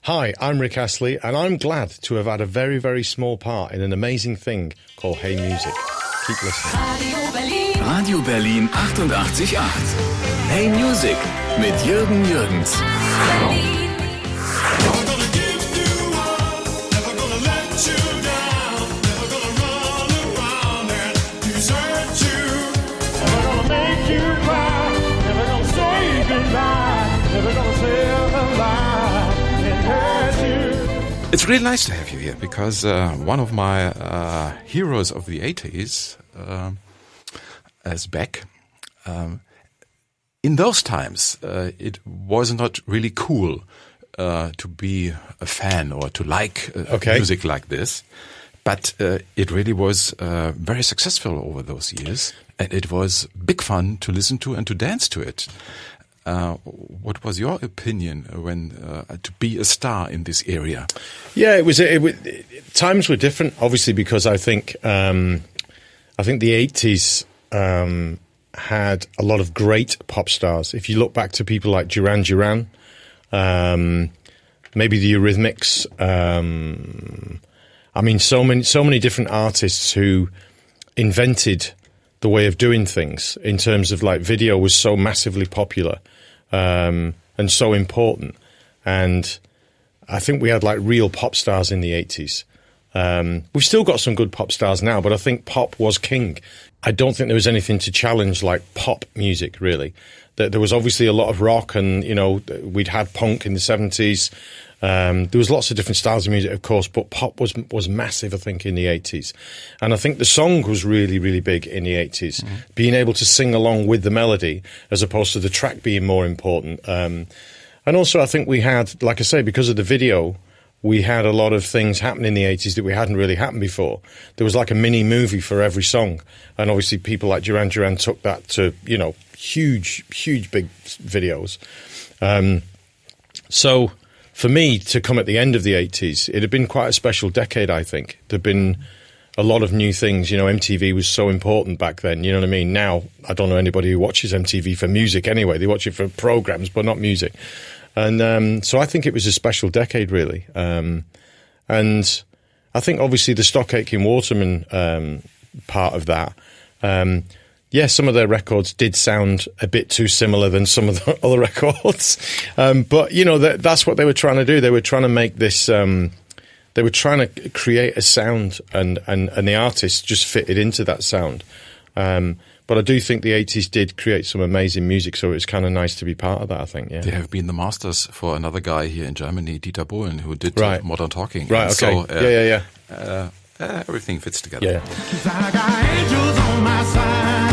Hi, I'm Rick Astley, and I'm glad to have had a very, very small part in an amazing thing called Hey Music. Keep listening. Radio Berlin 88.8. Hey Music mit Jürgen Jürgens. It's really nice to have you here because one of my heroes of the 80s is back. In those times, it was not really cool to be a fan or to like music like this. But it really was very successful over those years. And it was big fun to listen to and to dance to it. What was your opinion when to be a star in this area? Yeah, it was times were different, obviously, because I think the 80s had a lot of great pop stars. If you look back to people like Duran Duran, maybe the Eurythmics, I mean, so many different artists who invented the way of doing things in terms of like video was so massively popular and so important. And I think we had like real pop stars in the 80s. We've still got some good pop stars now, but I think pop was king. I don't think there was anything to challenge like pop music, really. There was obviously a lot of rock and, you know, we'd had punk in the 70s. There was lots of different styles of music, of course, but pop was massive, I think, in the 80s. And I think the song was really, really big in the 80s. Mm-hmm. Being able to sing along with the melody as opposed to the track being more important. And also I think we had, like I say, because of the video, we had a lot of things happen in the 80s that we hadn't really happened before. There was like a mini movie for every song. And obviously people like Duran Duran took that to, you know, huge big videos. So for me to come at the end of the 80s, it had been quite a special decade, I think. There'd been a lot of new things. You know, MTV was so important back then, you know what I mean? Now, I don't know anybody who watches MTV for music anyway. They watch it for programs, but not music. And so I think it was a special decade, really. And I think, obviously, the Stock-Aitken-Waterman part of that, yeah, some of their records did sound a bit too similar than some of the other records. But, you know, that's what they were trying to do. They were trying to make this, they were trying to create a sound and the artist just fitted into that sound. But I do think the 80s did create some amazing music, so it was kind of nice to be part of that, I think, yeah. They have been the masters for another guy here in Germany, Dieter Bohlen, who did Modern Talking. Right, okay. So, yeah. Everything fits together. Yeah. I got angels on my side.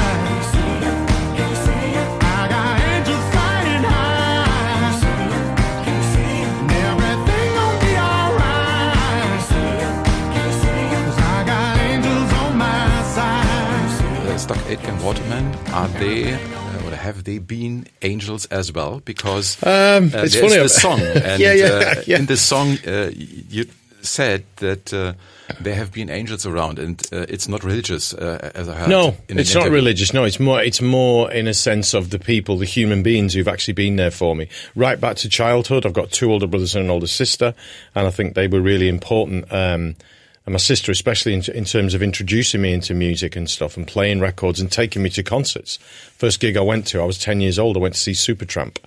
I got angels flying high. Everything gonna be alright. 'Cause I got angels on my side. Stock-Aitken-Waterman, are they or have they been angels as well? Because it's funny. the song, and yeah. in this song you said that there have been angels around, and it's not religious, as I heard. No, it's not religious. No, it's more in a sense of the people, the human beings who've actually been there for me. Right back to childhood, I've got 2 older brothers and an older sister, and I think they were really important. And my sister, especially in terms of introducing me into music and stuff, and playing records and taking me to concerts. First gig I went to, I was 10 years old. I went to see Supertramp.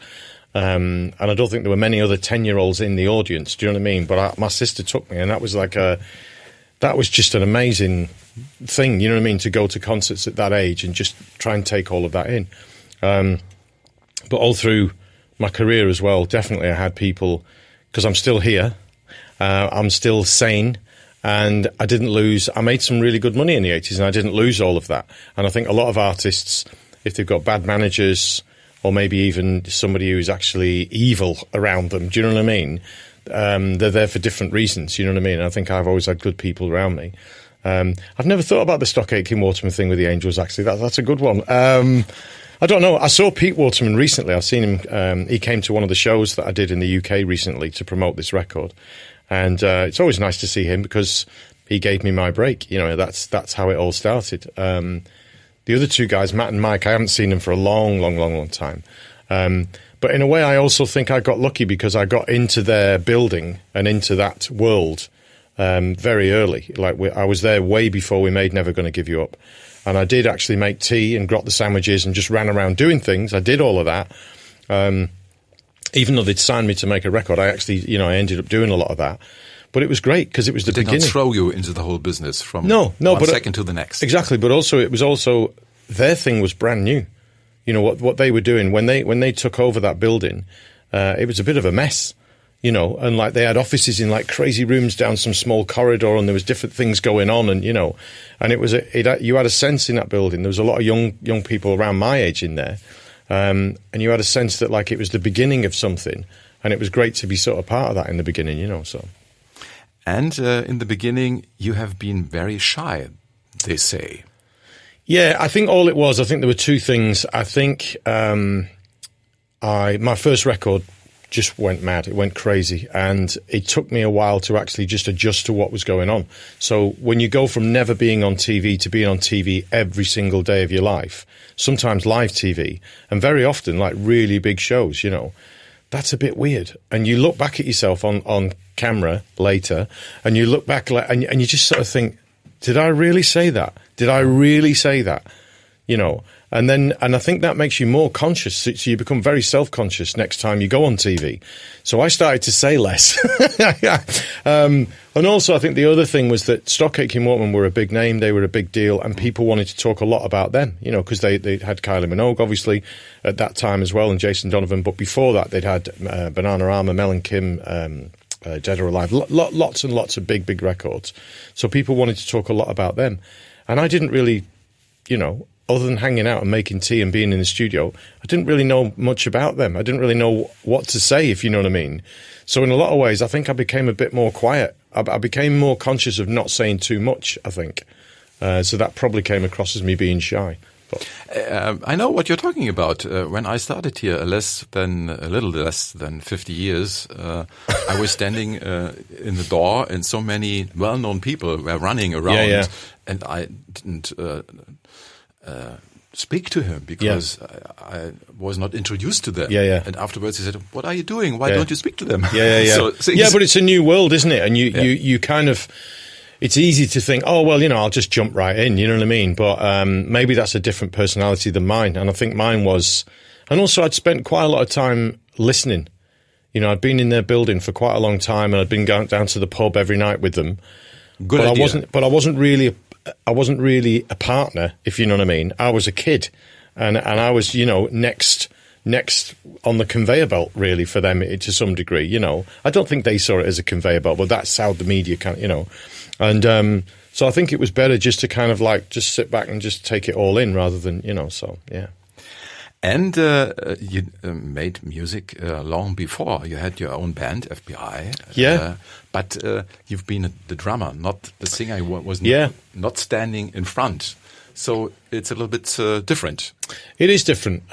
And I don't think there were many other 10-year-olds in the audience. Do you know what I mean? But my sister took me, and that was like that was just an amazing thing. You know what I mean? To go to concerts at that age and just try and take all of that in. But all through my career as well, definitely I had people, because I'm still here, I'm still sane, and I didn't lose. I made some really good money in the 80s, and I didn't lose all of that. And I think a lot of artists, if they've got bad managers, or maybe even somebody who's actually evil around them, do you know what I mean? They're there for different reasons, you know what I mean? And I think I've always had good people around me. I've never thought about the Stock-Aitken-Waterman thing with the Angels, actually. That's a good one. I don't know. I saw Pete Waterman recently. I've seen him. He came to one of the shows that I did in the UK recently to promote this record. And it's always nice to see him because he gave me my break. You know, that's how it all started. The other 2 guys, Matt and Mike, I haven't seen them for a long time. But But in a way, I also think I got lucky because I got into their building and into that world very early. Like I was there way before we made Never Gonna Give You Up. And I did actually make tea and got the sandwiches and just ran around doing things. I did all of that. Even though they'd signed me to make a record, I actually, I ended up doing a lot of that. But it was great because it was the beginning. Did not throw you into the whole business from one second to the next. Exactly, but also it was also their thing was brand new. What they were doing when they took over that building, it was a bit of a mess. And like they had offices in like crazy rooms down some small corridor, and there was different things going on, and and it was you had a sense in that building. There was a lot of young people around my age in there, and you had a sense that like it was the beginning of something, and it was great to be sort of part of that in the beginning. So. And in the beginning, you have been very shy, they say. Yeah, I think all it was. I think there were two things. I think my first record just went mad. It went crazy. And it took me a while to actually just adjust to what was going on. So when you go from never being on TV to being on TV every single day of your life, sometimes live TV, and very often like really big shows, that's a bit weird. And you look back at yourself on camera later, and you look back and you just sort of think, did I really say that? Did I really say that? And I think that makes you more conscious. So you become very self-conscious next time you go on TV. So I started to say less. And also I think the other thing was that Stock-Aitken-Waterman were a big name. They were a big deal, and people wanted to talk a lot about them, because they had Kylie Minogue, obviously, at that time as well, and Jason Donovan. But before that, they'd had Bananarama, Mel and Kim, Dead or Alive, lots and lots of big records. So people wanted to talk a lot about them. And I didn't really, other than hanging out and making tea and being in the studio, I didn't really know much about them. I didn't really know what to say, if you know what I mean. So in a lot of ways, I think I became a bit more quiet. I became more conscious of not saying too much, I think. So that probably came across as me being shy. I know what you're talking about. When I started here a little less than 50 years, I was standing in the door, and so many well-known people were running around, and I didn't speak to him because I was not introduced to them. And afterwards he said, "What are you doing? Why don't you speak to them?" So but it's a new world, isn't it? And you kind of. It's easy to think, oh, well, I'll just jump right in, you know what I mean? But maybe that's a different personality than mine. And I think mine was... And also I'd spent quite a lot of time listening. I'd been in their building for quite a long time, and I'd been going down to the pub every night with them. Good idea. I wasn't really a partner, if you know what I mean. I was a kid. And I was, next on the conveyor belt, really, for them to some degree, I don't think they saw it as a conveyor belt, but that's how the media And so I think it was better just to kind of like just sit back and just take it all in rather than, so, yeah. And you made music long before. You had your own band, FBI. Yeah. But you've been the drummer, not the singer. Was not standing in front. So it's a little bit different. It is different.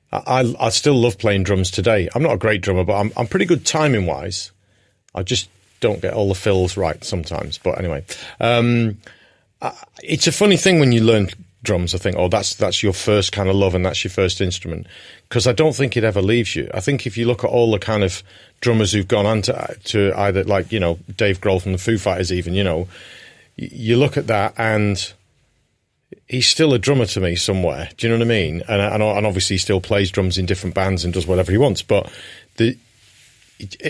I still love playing drums today. I'm not a great drummer, but I'm pretty good timing-wise. I just don't get all the fills right sometimes. But anyway, it's a funny thing when you learn drums. I think, that's your first kind of love and that's your first instrument. Because I don't think it ever leaves you. I think if you look at all the kind of drummers who've gone on to either like, Dave Grohl from the Foo Fighters even, you look at that and he's still a drummer to me somewhere. Do you know what I mean? And obviously he still plays drums in different bands and does whatever he wants. But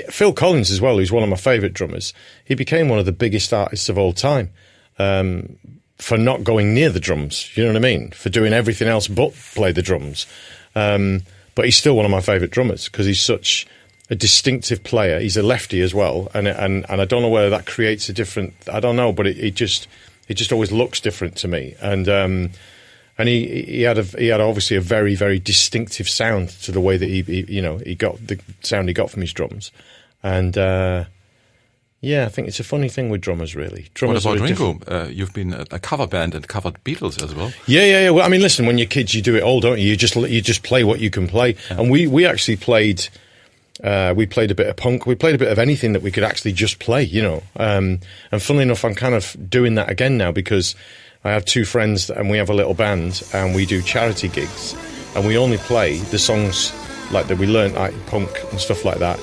Phil Collins as well, who's one of my favourite drummers, he became one of the biggest artists of all time for not going near the drums, you know what I mean? For doing everything else but play the drums. But he's still one of my favourite drummers because he's such a distinctive player. He's a lefty as well. And I don't know whether that creates a different... I don't know, but it just always looks different to me. And he had obviously a very, very distinctive sound to the way that he got the sound he got from his drums. And I think it's a funny thing with drummers, really. Drummers what about Ringo? You've been a cover band and covered Beatles as well. Yeah. Well, I mean, listen, when you're kids, you do it all, don't you? You just play what you can play. Yeah. And we actually played. We played a bit of punk. We played a bit of anything that we could actually just play, And funnily enough, I'm kind of doing that again now because I have two friends and we have a little band and we do charity gigs and we only play the songs like that we learned like punk and stuff like that.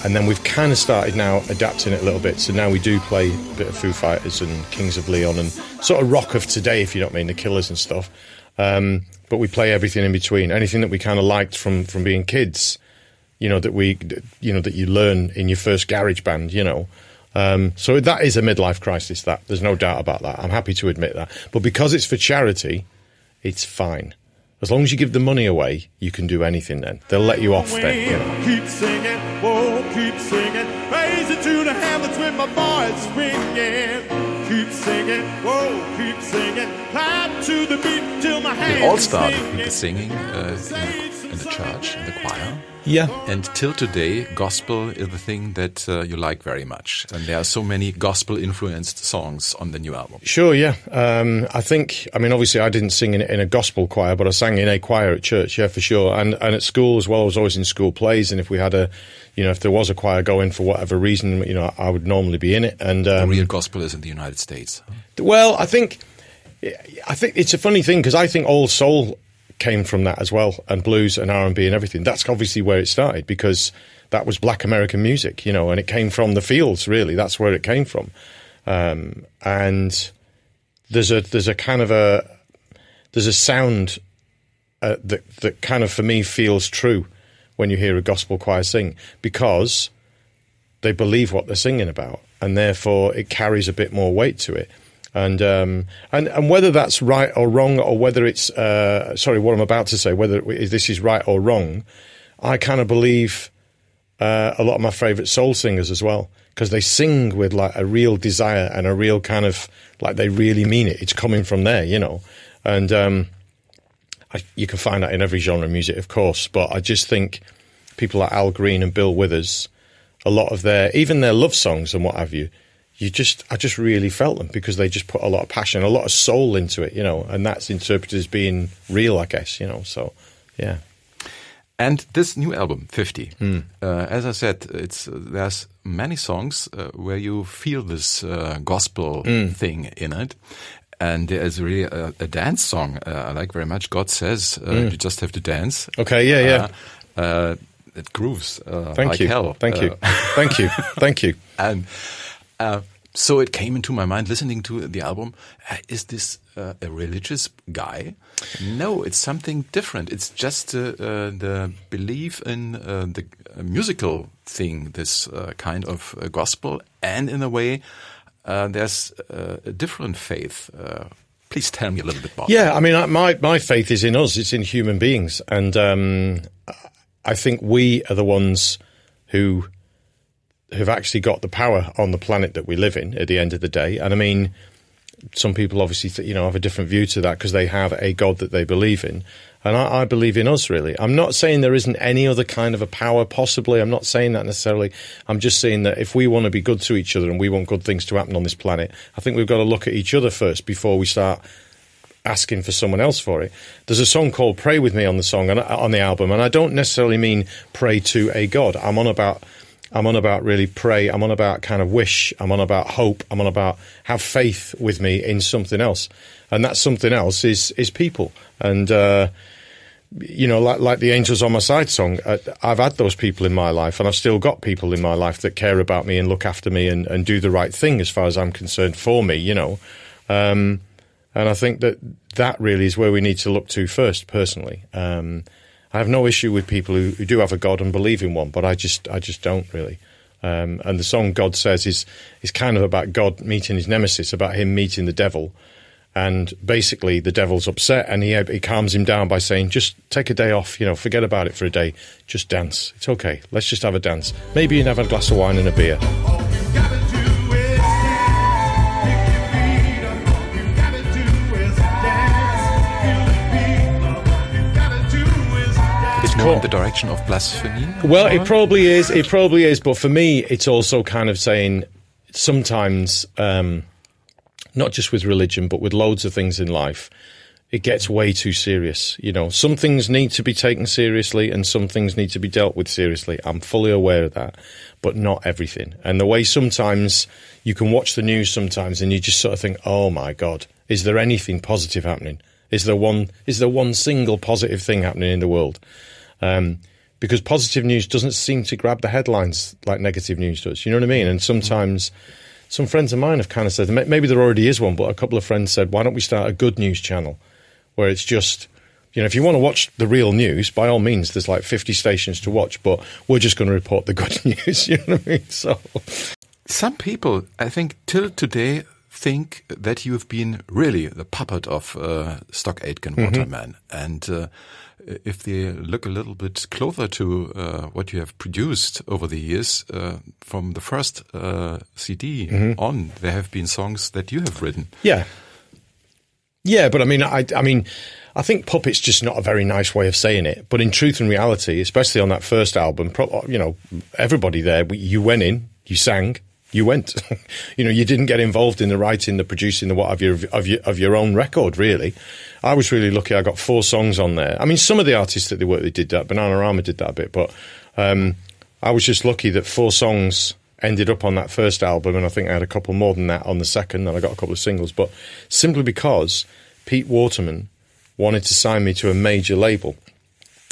And then we've kind of started now adapting it a little bit. So now we do play a bit of Foo Fighters and Kings of Leon and sort of rock of today, if you know what I mean, the Killers and stuff. But we play everything in between. Anything that we kind of liked from being kids, that you learn in your first garage band, So that is a midlife crisis, that. There's no doubt about that. I'm happy to admit that. But because it's for charity, it's fine. As long as you give the money away, you can do anything then. They'll let you off then. Keep singing, whoa, keep singing. Raise it to the heavens with my voice ringing. Keep singing, whoa, keep singing. Clap to the beat till my hands. It all started with the singing in the church, in the choir. Yeah. And till today, gospel is the thing that you like very much. And there are so many gospel-influenced songs on the new album. Sure, yeah. Obviously I didn't sing in a gospel choir, but I sang in a choir at church, yeah, for sure. And at school as well, I was always in school plays. And if we had if there was a choir going for whatever reason, I would normally be in it. And the real gospel is in the United States. Well, I think it's a funny thing because I think all soul came from that as well, and blues and R&B and everything. That's obviously where it started because that was black American music, and it came from the fields, really. That's where it came from. And there's a kind of there's a sound that kind of, for me, feels true when you hear a gospel choir sing because they believe what they're singing about, and therefore it carries a bit more weight to it. And whether that's right or wrong, or whether it's what I'm about to say, whether this is right or wrong, I kind of believe a lot of my favourite soul singers as well, because they sing with like a real desire and a real kind of like they really mean it. It's coming from there, And you can find that in every genre of music, of course. But I just think people like Al Green and Bill Withers, a lot of even their love songs and what have you. I just really felt them because they just put a lot of passion, a lot of soul into it, and that's interpreted as being real, I guess, so, yeah. And this new album, 50, as I said, there's many songs where you feel this gospel thing in it. And there is really a dance song I like very much. God Says, you just have to dance. Okay, yeah. It grooves Thank like you. hell. Thank you. Thank you. And so it came into my mind listening to the album. Is this a religious guy? No, it's something different. It's just the belief in the musical thing, this kind of gospel. And in a way, there's a different faith. Please tell me a little bit about that. Yeah, I mean, my faith is in us. It's in human beings. And I think we are the ones who've actually got the power on the planet that we live in at the end of the day. And I mean, some people obviously, have a different view to that because they have a God that they believe in. And I believe in us, really. I'm not saying there isn't any other kind of a power, possibly. I'm not saying that necessarily. I'm just saying that if we want to be good to each other and we want good things to happen on this planet, I think we've got to look at each other first before we start asking for someone else for it. There's a song called Pray With Me on the album, and I don't necessarily mean pray to a God. I'm on about really pray. I'm on about kind of wish. I'm on about hope. I'm on about have faith with me in something else. And that something else is people. And, like the Angels on My Side song, I've had those people in my life, and I've still got people in my life that care about me and look after me and do the right thing as far as I'm concerned for me, And I think that really is where we need to look to first, personally. I have no issue with people who do have a God and believe in one, but I just don't really. And the song God Says is kind of about God meeting his nemesis, about him meeting the devil. And basically the devil's upset and he calms him down by saying, just take a day off, forget about it for a day. Just dance. It's okay. Let's just have a dance. Maybe you can have a glass of wine and a beer. More in the direction of blasphemy? Well, it probably is. But for me, it's also kind of saying sometimes, not just with religion, but with loads of things in life, it gets way too serious. Some things need to be taken seriously and some things need to be dealt with seriously. I'm fully aware of that, but not everything. And the way sometimes you can watch the news sometimes and you just sort of think, oh my God, is there anything positive happening? Is there one single positive thing happening in the world? because positive news doesn't seem to grab the headlines like negative news does. You know what I mean? And sometimes some friends of mine have kind of said, maybe there already is one, but a couple of friends said, why don't we start a good news channel where it's just, you know, if you want to watch the real news, by all means, there's like 50 stations to watch, but we're just going to report the good news. You know what I mean? So some people, I think, till today think that you have been really the puppet of Stock-Aitken-Waterman. And if they look a little bit closer to what you have produced over the years, from the first CD on, there have been songs that you have written. Yeah, but I mean, I think puppet's just not a very nice way of saying it. But in truth and reality, especially on that first album, you know, everybody there, you went in, you sang, you went. You know, you didn't get involved in the writing, the producing, the what of your own record, really. I was really lucky. I got 4 songs on there. I mean, some of the artists that they worked with did that. Bananarama did that a bit, but I was just lucky that 4 songs ended up on that first album, and I think I had a couple more than that on the second, and I got a couple of singles. But simply because Pete Waterman wanted to sign me to a major label,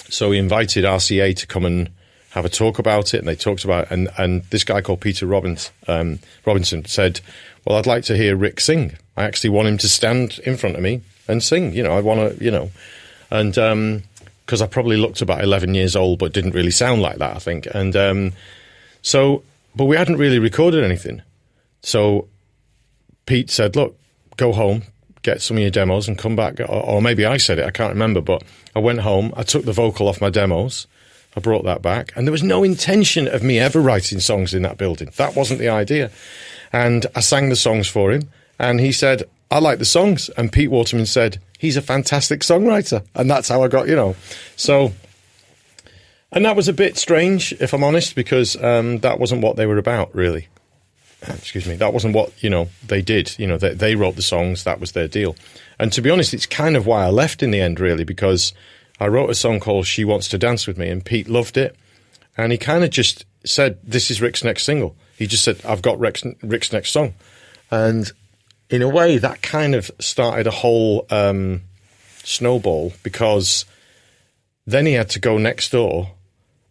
so he invited RCA to come and have a talk about it, and they talked about it, and this guy called Peter Robinson said, well, I'd like to hear Rick sing. I actually want him to stand in front of me and sing, you know, I want to, you know, and because I probably looked about 11 years old but didn't really sound like that, I think, and but we hadn't really recorded anything, so Pete said, look, go home, get some of your demos and come back, or maybe I said it, I can't remember, but I went home, I took the vocal off my demos, I brought that back, and there was no intention of me ever writing songs in that building. That wasn't the idea. And I sang the songs for him, and he said, I like the songs. And Pete Waterman said, he's a fantastic songwriter. And that's how I got, you know. So, and that was a bit strange, if I'm honest, because that wasn't what they were about, really. Excuse me. That wasn't what, you know, they did. You know, they wrote the songs. That was their deal. And to be honest, it's kind of why I left in the end, really, because I wrote a song called She Wants to Dance With Me, and Pete loved it. And he kind of just said, this is Rick's next single. He just said, I've got Rick's next song. And in a way, that kind of started a whole snowball, because then he had to go next door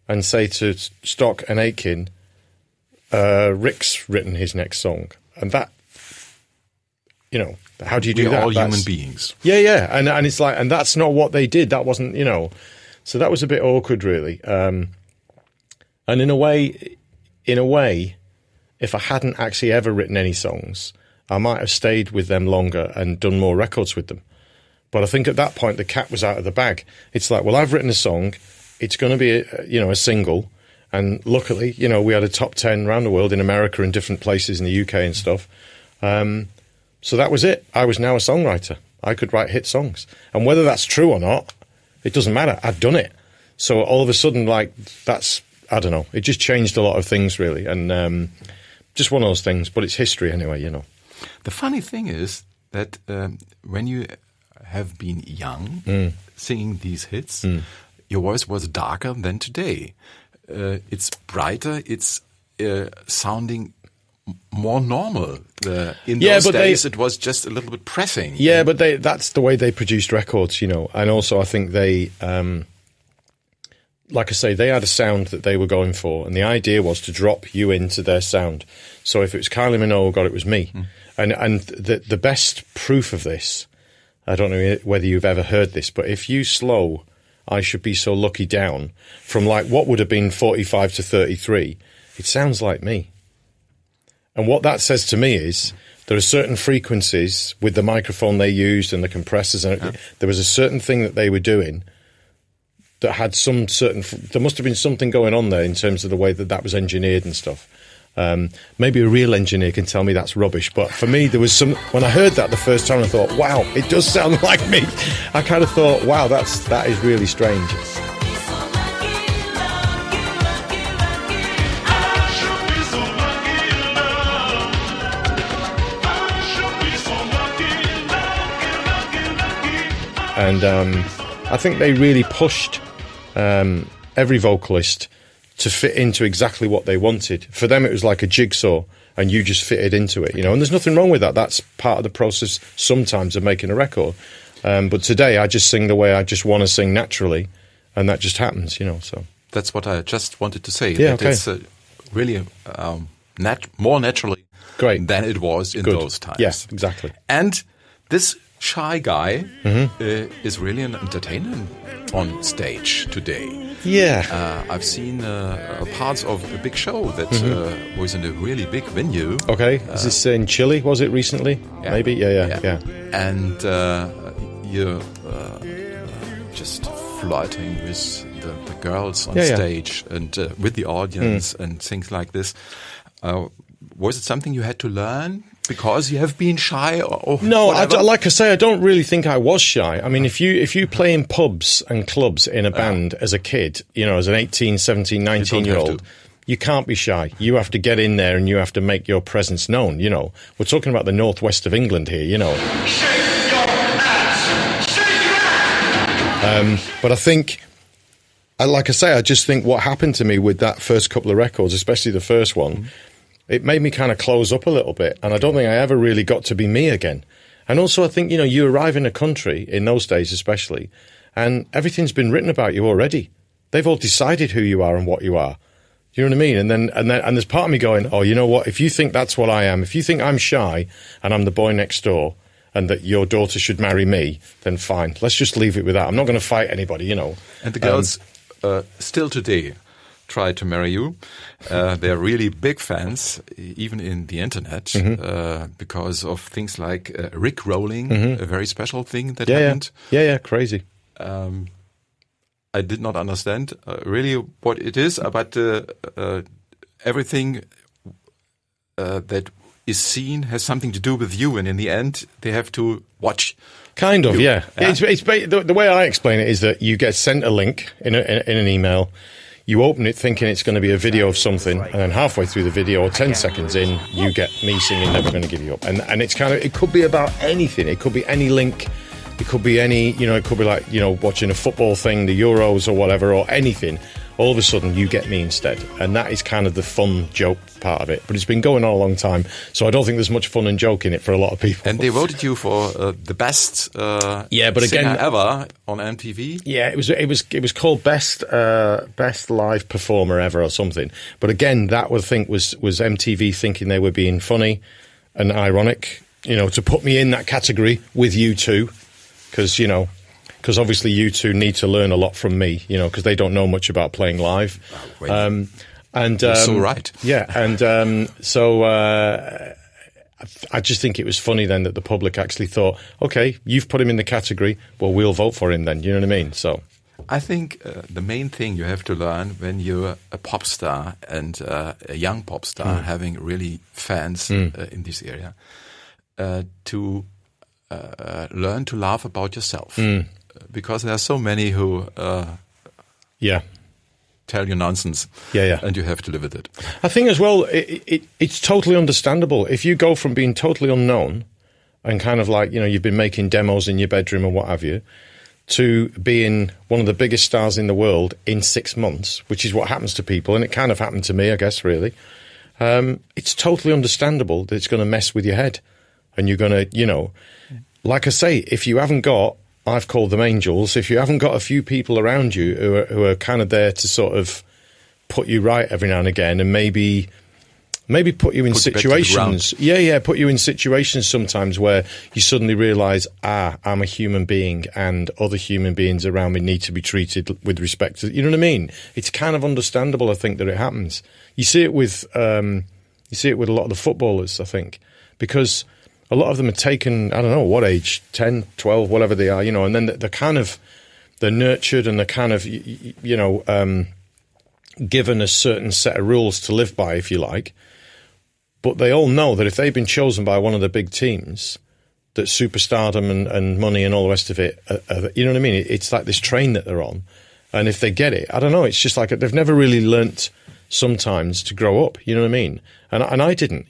and say to Stock and Aitken, Rick's written his next song. And that, you know, how do you do that? We're all human beings. Yeah. And it's like, and that's not what they did. That wasn't, you know, so that was a bit awkward, really. And in a way, if I hadn't actually ever written any songs, I might have stayed with them longer and done more records with them. But I think at that point, the cat was out of the bag. It's like, well, I've written a song. It's going to be, a single. And luckily, you know, we had a top 10 around the world, in America and different places in the UK and stuff. So that was it. I was now a songwriter. I could write hit songs. And whether that's true or not, it doesn't matter. I'd done it. So all of a sudden, like, that's, I don't know. It just changed a lot of things, really. And just one of those things. But it's history anyway, you know. The funny thing is that when you have been young, singing these hits, your voice was darker than today. It's brighter. It's sounding more normal. In those days, it was just a little bit pressing. Yeah, but that's the way they produced records, you know. And also, I think they, like I say, they had a sound that they were going for. And the idea was to drop you into their sound. So if it was Kylie Minogue or it was me. And the best proof of this, I don't know whether you've ever heard this, but if you slow I Should Be So Lucky down from like what would have been 45 to 33, it sounds like me. And what that says to me is there are certain frequencies with the microphone they used and the compressors, and there was a certain thing that they were doing that had some certain, there must have been something going on there in terms of the way that was engineered and stuff. Maybe a real engineer can tell me that's rubbish, but for me there was some, when I heard that the first time I thought, wow, it does sound like me. I kind of thought, wow, that is really strange. And I think they really pushed every vocalist to fit into exactly what they wanted. For them, it was like a jigsaw, and you just fitted into it, you know. And there's nothing wrong with that. That's part of the process sometimes of making a record. But today, I just sing the way I just want to sing naturally, and that just happens, you know. So that's what I just wanted to say. Yeah, that it's really more naturally than it was in those times. Yes, exactly. And this shy guy is really an entertainer on stage today. Yeah. I've seen parts of a big show that was in a really big venue. Okay. Is this in Chile, was it recently? Yeah. Maybe? Yeah. And you're just flirting with the girls on stage and with the audience and things like this. Was it something you had to learn because you have been shy? Or no, like I say, I don't really think I was shy. I mean, if you play in pubs and clubs in a band as a kid, as an 18, 17, 19-year-old, you can't be shy. You have to get in there and you have to make your presence known, We're talking about the northwest of England here, Shake your ass! Shake your ass! But I think, like I say, I just think what happened to me with that first couple of records, especially the first one, it made me kind of close up a little bit. And I don't think I ever really got to be me again. And also I think, you arrive in a country, in those days especially, and everything's been written about you already. They've all decided who you are and what you are. You know what I mean? And then there's part of me going, oh, you know what? If you think that's what I am, if you think I'm shy and I'm the boy next door and that your daughter should marry me, then fine. Let's just leave it with that. I'm not going to fight anybody, And the girls still today try to marry you. They're really big fans, even in the internet, because of things like Rick rolling, a very special thing that happened. Yeah, crazy. I did not understand really what it is, but everything that is seen has something to do with you, and in the end, they have to watch. Kind of, yeah. It's the way I explain it is that you get sent a link in an email. You open it thinking it's going to be a video of something, and then halfway through the video, or 10 seconds in, you get me singing "Never Gonna Give You Up," and it's kind of, it could be about anything. It could be any link. It could be any, it could be like, watching a football thing, the Euros or whatever, or anything. All of a sudden, you get me instead, and that is kind of the fun joke part of it. But it's been going on a long time, so I don't think there's much fun and joke in it for a lot of people. And they voted you for the best singer ever on MTV. Yeah, it was called best live performer ever or something. But again, that was MTV thinking they were being funny and ironic, to put me in that category with U2, because obviously you two need to learn a lot from me, because they don't know much about playing live. You're so right. Yeah, and so I just think it was funny then that the public actually thought, okay, you've put him in the category, well, we'll vote for him then, you know what I mean? So I think the main thing you have to learn when you're a pop star and a young pop star having really fans in this area, to learn to laugh about yourself. Because there are so many who tell you nonsense, and you have to live with it. I think as well, it's totally understandable. If you go from being totally unknown and kind of like, you've been making demos in your bedroom and what have you, to being one of the biggest stars in the world in 6 months, which is what happens to people, and it kind of happened to me, I guess, really. It's totally understandable that it's going to mess with your head. And you're going to, like I say, if you haven't got, I've called them angels, if you haven't got a few people around you who are kind of there to sort of put you right every now and again, and maybe put you in situations, put you in situations sometimes where you suddenly realise, I'm a human being and other human beings around me need to be treated with respect to, you know what I mean? It's kind of understandable, I think, that it happens. You see it with a lot of the footballers, I think, because a lot of them are taken, I don't know, what age, 10, 12, whatever they are, and then they're nurtured and they're kind of, given a certain set of rules to live by, if you like. But they all know that if they've been chosen by one of the big teams, that superstardom and money and all the rest of it, you know what I mean? It's like this train that they're on. And if they get it, I don't know, it's just like they've never really learnt sometimes to grow up, you know what I mean? And I didn't,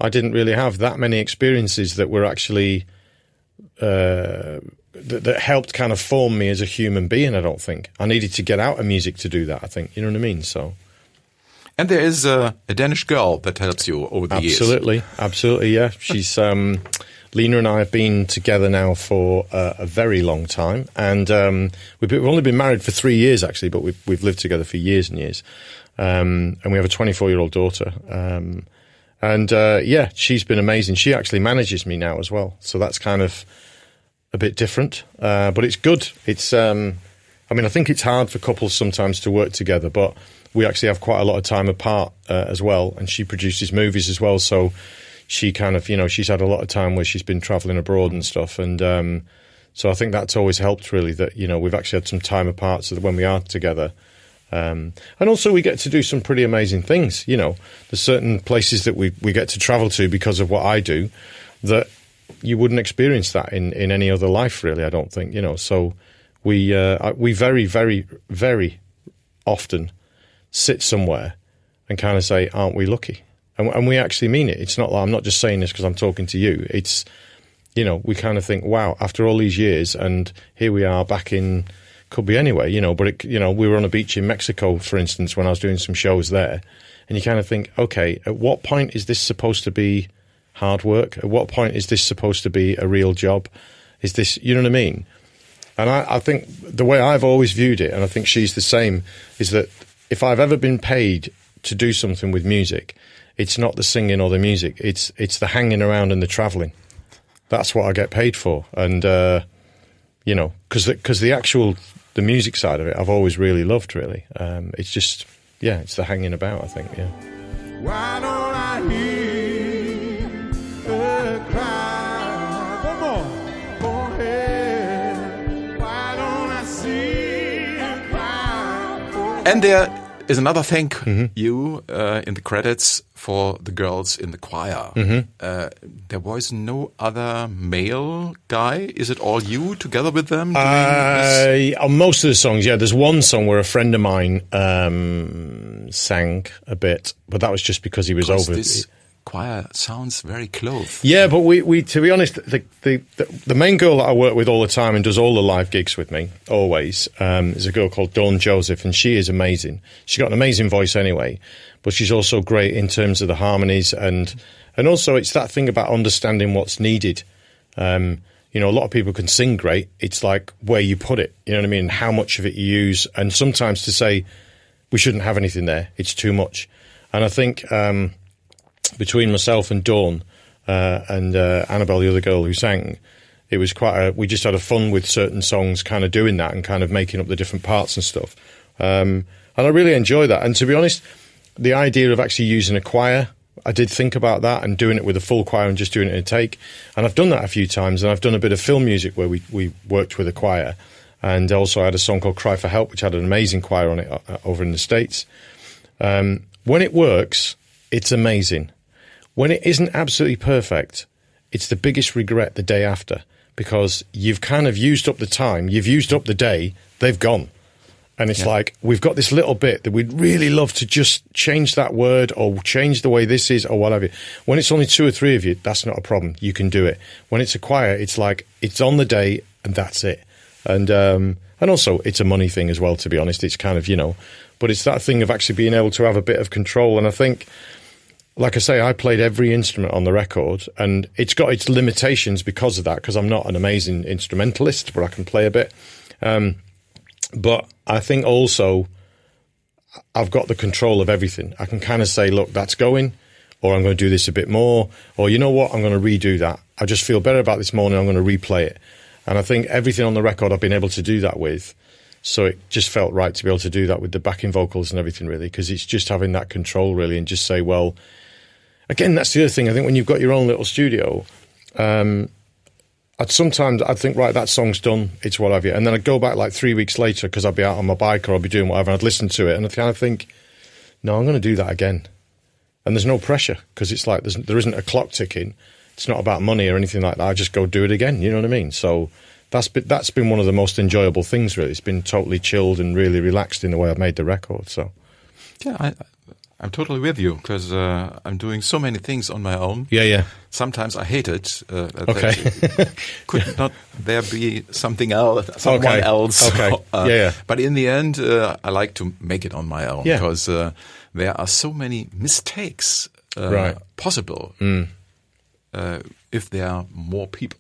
I didn't really have that many experiences that were actually that helped kind of form me as a human being. I don't think I needed to get out of music to do that. I think, you know what I mean. So, and there is a Danish girl that helps you over the years. Absolutely, yeah. She's Lena and I have been together now for a very long time, and we've only been married for 3 years actually, but we've lived together for years and years, and we have a 24-year-old daughter, and she's been amazing. She actually manages me now as well, so that's kind of a bit different, but it's good. It's I think it's hard for couples sometimes to work together, but we actually have quite a lot of time apart as well, and she produces movies as well, so she kind of, she's had a lot of time where she's been travelling abroad and stuff, and so I think that's always helped really, that, we've actually had some time apart so that when we are together, and also we get to do some pretty amazing things, there's certain places that we get to travel to because of what I do that you wouldn't experience that in any other life really, I don't think, so we very, very, very often sit somewhere and kind of say, aren't we lucky? And we actually mean it. It's not like, I'm not just saying this because I'm talking to you. It's, we kind of think, wow, after all these years, and here we are back in, could be anywhere, but we were on a beach in Mexico, for instance, when I was doing some shows there, and you kind of think, okay, at what point is this supposed to be hard work? At what point is this supposed to be a real job? Is this, you know what I mean? And I think the way I've always viewed it, and I think she's the same, is that if I've ever been paid to do something with music, it's not the singing or the music, it's the hanging around and the travelling. That's what I get paid for. And, because the music side of it, I've always really loved, really. It's just, it's the hanging about, I think, yeah. Why don't I hear the cry? One more. Go ahead. Why don't I see a cry? And there is another thank you in the credits for the girls in the choir. There was no other male guy. Is it all you together with them? On most of the songs, yeah. There's one song where a friend of mine sang a bit, but that was just because he was over. This choir sounds very close. Yeah, but we to be honest, the main girl that I work with all the time and does all the live gigs with me, always, is a girl called Dawn Joseph, and she is amazing. She's got an amazing voice anyway, but she's also great in terms of the harmonies, and also it's that thing about understanding what's needed. A lot of people can sing great. It's like where you put it, you know what I mean? How much of it you use, and sometimes to say, we shouldn't have anything there, it's too much. And I think between myself and Dawn and Annabelle, the other girl who sang, it was we just had a fun with certain songs, kind of doing that and kind of making up the different parts and stuff. And I really enjoy that. And to be honest, the idea of actually using a choir, I did think about that and doing it with a full choir and just doing it in a take. And I've done that a few times, and I've done a bit of film music where we worked with a choir. And also I had a song called Cry for Help, which had an amazing choir on it over in the States. When it works, it's amazing. When it isn't absolutely perfect, it's the biggest regret the day after, because you've kind of used up the time, you've used up the day, they've gone. And it's like, we've got this little bit that we'd really love to just change that word or change the way this is or whatever. When it's only 2 or 3 of you, that's not a problem. You can do it. When it's a choir, it's like, it's on the day and that's it. And also it's a money thing as well, to be honest. It's kind of, but it's that thing of actually being able to have a bit of control. And I think, like I say, I played every instrument on the record, and it's got its limitations because of that, because I'm not an amazing instrumentalist, but I can play a bit. But I think also I've got the control of everything. I can kind of say, look, that's going, or I'm going to do this a bit more, or you know what, I'm going to redo that. I just feel better about this morning, I'm going to replay it. And I think everything on the record I've been able to do that with. So it just felt right to be able to do that with the backing vocals and everything, really, because it's just having that control, really, and just say, well, again, that's the other thing. I think when you've got your own little studio, I'd think, right, that song's done, it's what have you. And then I'd go back like 3 weeks later because I'd be out on my bike or I'd be doing whatever, and I'd listen to it and I'd kind of think, no, I'm going to do that again. And there's no pressure because it's like there isn't a clock ticking. It's not about money or anything like that. I just go do it again, you know what I mean? So that's been one of the most enjoyable things, really. It's been totally chilled and really relaxed in the way I've made the record. So yeah, I'm totally with you because I'm doing so many things on my own. Yeah. Sometimes I hate it. Okay. Could not there be someone else? Okay. Yeah. But in the end, I like to make it on my own because there are so many mistakes possible. if there are more people.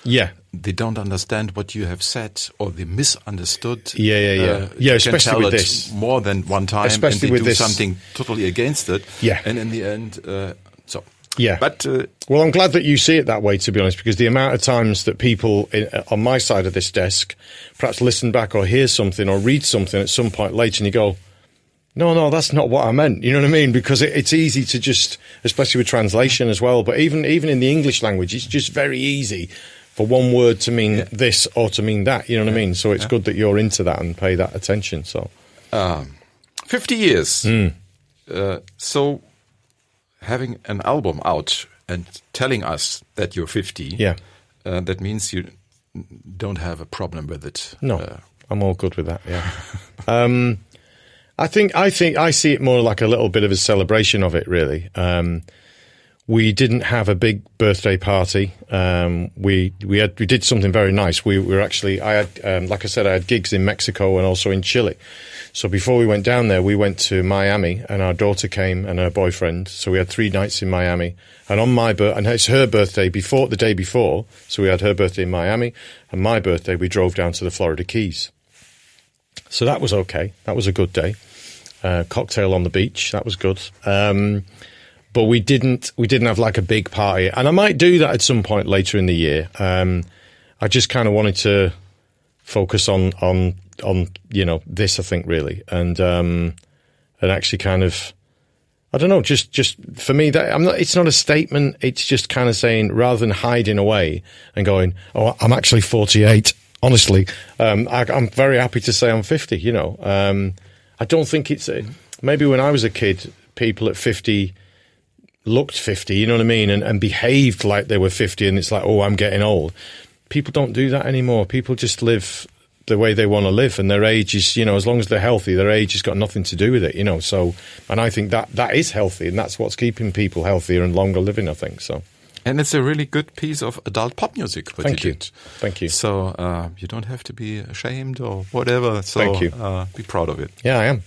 Yeah. They don't understand what you have said, or they misunderstood. Yeah, especially tell with it this. more than one time, Especially and they with do this. something totally against it. Yeah. And in the end, so. Yeah. But well, I'm glad that you see it that way, to be honest, because the amount of times that people on my side of this desk perhaps listen back or hear something or read something at some point later and you go, no, that's not what I meant. You know what I mean? Because it's easy to just, especially with translation as well, but even in the English language, it's just very easy for one word to mean this or to mean that. You know what I mean? So it's good that you're into that and pay that attention. So 50 years. So having an album out and telling us that you're 50, that means you don't have a problem with it. No, I'm all good with that. Yeah. I think I see it more like a little bit of a celebration of it, really. We didn't have a big birthday party. We did something very nice. We were actually, I had, like I said, I had gigs in Mexico and also in Chile. So before we went down there, we went to Miami, and our daughter came and her boyfriend. So we had 3 nights in Miami. And on my and it's her birthday the day before. So we had her birthday in Miami, and my birthday we drove down to the Florida Keys. So that was okay. That was a good day. Cocktail on the beach. That was good. But we didn't have like a big party, and I might do that at some point later in the year. I just kind of wanted to focus on this, I think, really, and actually kind of, I don't know, just for me that it's not a statement. It's just kind of saying, rather than hiding away and going, oh, I'm actually 48. Honestly, I'm very happy to say I'm 50. I don't think it's maybe when I was a kid, people at 50 looked 50, you know what I mean, and behaved like they were 50, and it's like, oh, I'm getting old. People don't do that anymore. People just live the way they want to live, and their age is, as long as they're healthy, their age has got nothing to do with it, So, and I think that is healthy, and that's what's keeping people healthier and longer living, I think, so. And it's a really good piece of adult pop music. Thank you. Thank you. So you don't have to be ashamed or whatever. So thank you. Be proud of it. Yeah, I am.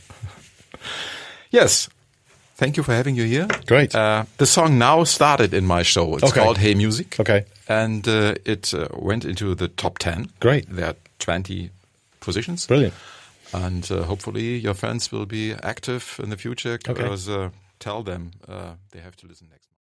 Yes. Thank you for having you here. Great. The song now started in my show. It's called Hey Music. Okay. And it went into the top 10. Great. There are 20 positions. Brilliant. And hopefully your fans will be active in the future, because tell them they have to listen next.